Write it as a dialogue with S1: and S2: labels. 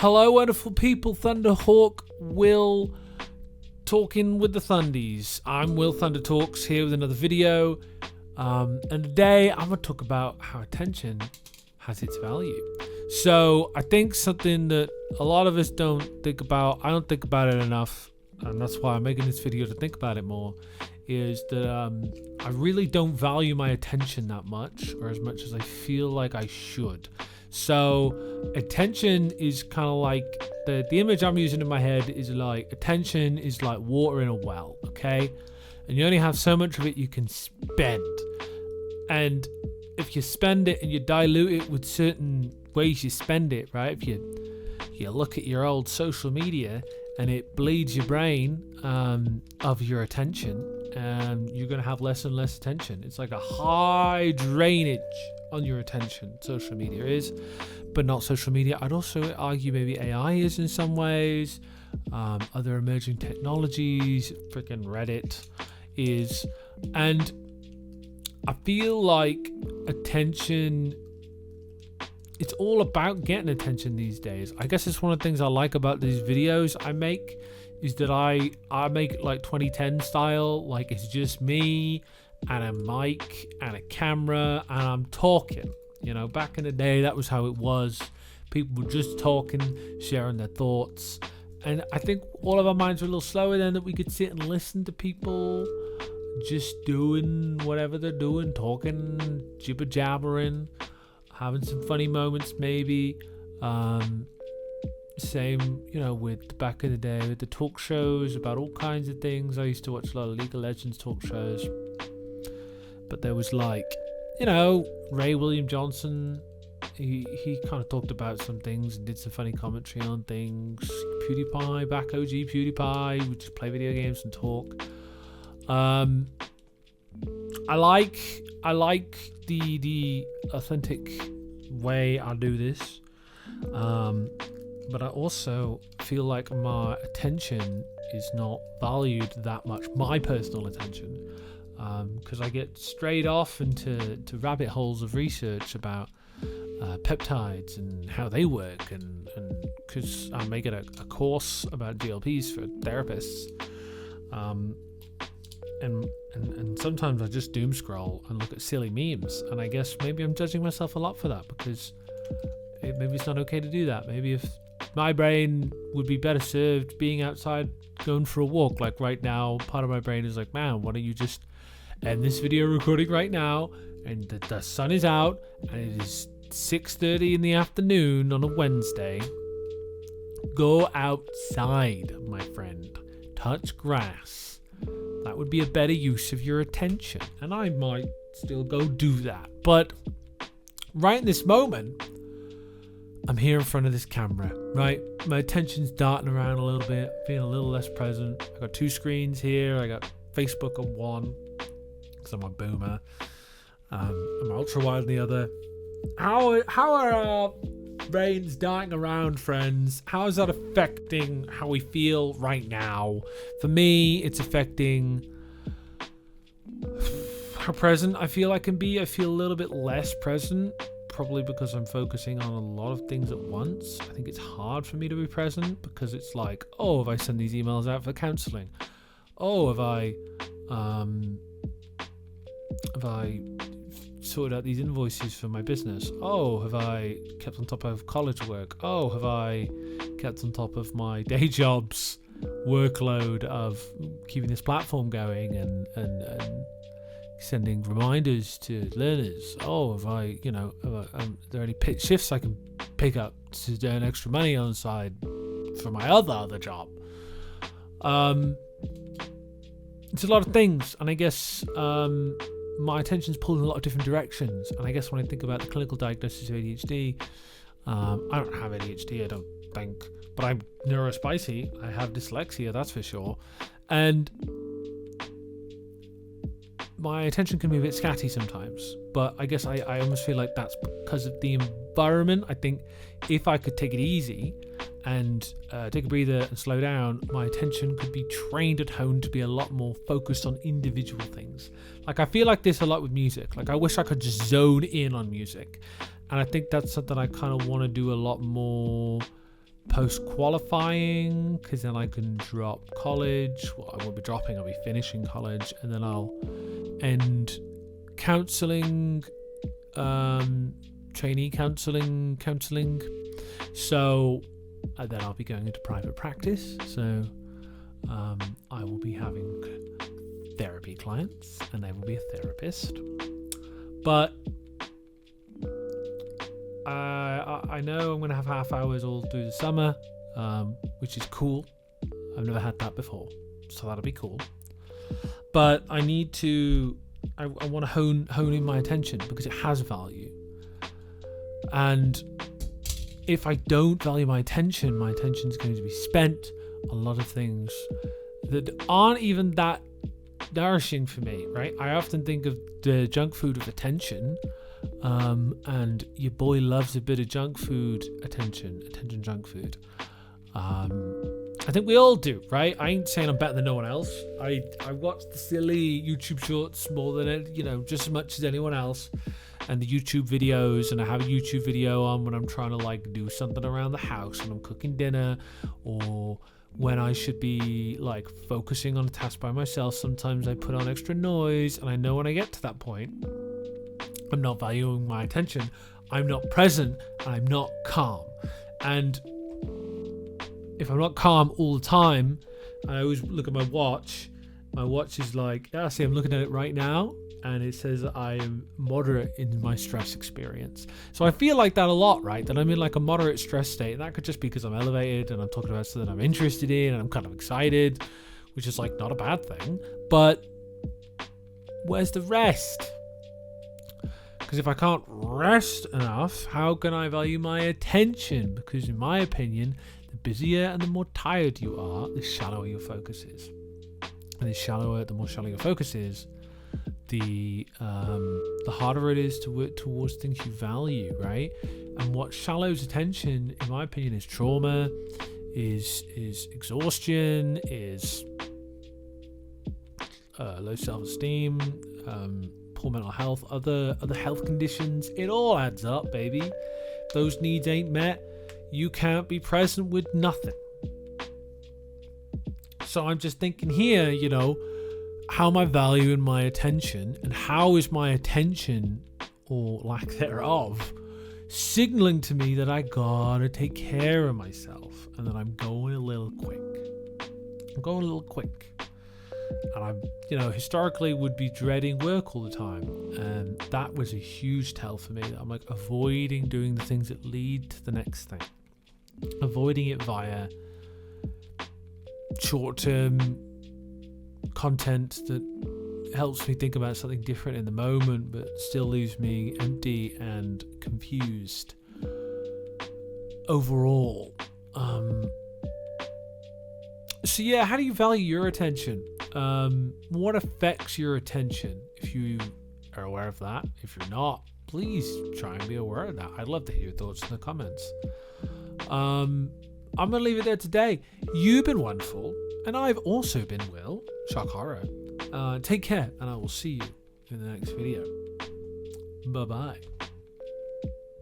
S1: Hello, wonderful people. Thunderhawk Will talking with the Thundies. I'm Will Thunder Talks here with another video. And today I'm going to talk about how attention has its value. So I think something that a lot of us don't think about, I don't think about it enough, and that's why I'm making this video to think about it more, is that I really don't value my attention that much, or as much as I feel like I should. So attention is kind of like, the image I'm using in my head is like, attention is like water in a well, okay? And you only have so much of it you can spend. And if you spend it and you dilute it with certain ways you spend it, right? If you look at your old social media and it bleeds your brain of your attention, you're going to have less and less attention. It's like a high drainage on your attention, social media is, but not social media. I'd also argue maybe AI is in some ways, other emerging technologies, freaking Reddit is, and I feel like attention, it's all about getting attention these days. I guess it's one of the things I like about these videos I make, is that I make it like 2010 style, like it's just me and a mic and a camera and I'm talking. You know, back in the day, that was how it was. People were just talking, sharing their thoughts. And I think all of our minds were a little slower then, that we could sit and listen to people just doing whatever they're doing, talking, jibber jabbering, having some funny moments maybe. Same, you know, with back in the day with the talk shows about all kinds of things. I used to watch a lot of League of Legends talk shows. But there was like, you know, Ray William Johnson, he kind of talked about some things and did some funny commentary on things. PewDiePie, back OG PewDiePie, would just play video games and talk. I like the authentic way I do this. But I also feel like my attention is not valued that much, my personal attention, because I get strayed off into rabbit holes of research about peptides and how they work, and because I'm making a course about GLPs for therapists, and sometimes I just doom scroll and look at silly memes, and I guess maybe I'm judging myself a lot for that, because maybe it's not okay to do that. Maybe if my brain would be better served being outside, going for a walk. Like right now, part of my brain is like, man, why don't you just end this video recording right now, and the sun is out and it is 6:30 in the afternoon on a Wednesday. Go outside, my friend, touch grass. That would be a better use of your attention, and I might still go do that. But right in this moment, I'm here in front of this camera, right? My attention's darting around a little bit, feeling a little less present. I got two screens here. I got Facebook on one, because I'm a boomer. I'm ultra wide on the other. How are our brains darting around, friends? How is that affecting how we feel right now? For me, it's affecting how present I feel I can be. I feel a little bit less present, probably because I'm focusing on a lot of things at once. I think it's hard for me to be present, because it's like, oh, have I sent these emails out for counseling? Oh, have I sorted out these invoices for my business? Oh, have I kept on top of college work? Oh, have I kept on top of my day job's workload of keeping this platform going and sending reminders to learners? Oh, have I, you know, are there any shifts I can pick up to earn extra money on the side for my other job? It's a lot of things, and I guess my attention's pulled in a lot of different directions. And I guess when I think about the clinical diagnosis of ADHD, I don't have ADHD, I don't think, but I'm neurospicy. I have dyslexia, that's for sure. And my attention can be a bit scatty sometimes, but I guess I almost feel like that's because of the environment. I think if I could take it easy and take a breather and slow down, my attention could be trained at home to be a lot more focused on individual things. Like, I feel like this a lot with music. Like, I wish I could just zone in on music, and I think that's something I kind of want to do a lot more post qualifying, because then I can drop college. Well, I won't be dropping, I'll be finishing college, and then I'll end counseling, trainee counseling. So then I'll be going into private practice. So I will be having therapy clients, and I will be a therapist. But I know I'm going to have half hours all through the summer, which is cool. I've never had that before, so that'll be cool. But I need to, I want to hone in my attention, because it has value. And if I don't value my attention is going to be spent on a lot of things that aren't even that nourishing for me, right? I often think of the junk food of attention, and your boy loves a bit of junk food attention junk food. I think we all do, right? I ain't saying I'm better than no one else. I watch the silly YouTube shorts more than, just as much as anyone else, and the YouTube videos, and I have a YouTube video on when I'm trying to like do something around the house, when I'm cooking dinner, or when I should be like focusing on a task by myself. Sometimes I put on extra noise, and I know when I get to that point, I'm not valuing my attention, I'm not present, and I'm not calm. And if I'm not calm all the time, I always look at my watch. My watch is like, see, I'm looking at it right now, and it says that I am moderate in my stress experience. So I feel like that a lot, right? That I'm in like a moderate stress state. And that could just be because I'm elevated and I'm talking about something I'm interested in and I'm kind of excited, which is like not a bad thing. But where's the rest? Because if I can't rest enough, how can I value my attention? Because in my opinion, the busier and the more tired you are, the shallower your focus is. And the more shallow your focus is, the harder it is to work towards things you value, right? And what shallows attention, in my opinion, is trauma, is exhaustion, is low self-esteem, poor mental health, other health conditions. It all adds up, baby. If those needs ain't met, you can't be present with nothing. So I'm just thinking here, how am I valuing my attention, and how is my attention, or lack thereof, signaling to me that I gotta take care of myself, and that I'm going a little quick. And I'm, historically would be dreading work all the time, and that was a huge tell for me. I'm like avoiding doing the things that lead to the next thing, avoiding it via short-term content that helps me think about something different in the moment, but still leaves me empty and confused overall. So yeah, how do you value your attention? What affects your attention? If you are aware of that, if you're not, please try and be aware of that. I'd love to hear your thoughts in the comments. I'm gonna leave it there today. You've been wonderful, and I've also been Will, shock horror. Take care, and I will see you in the next video. Bye bye.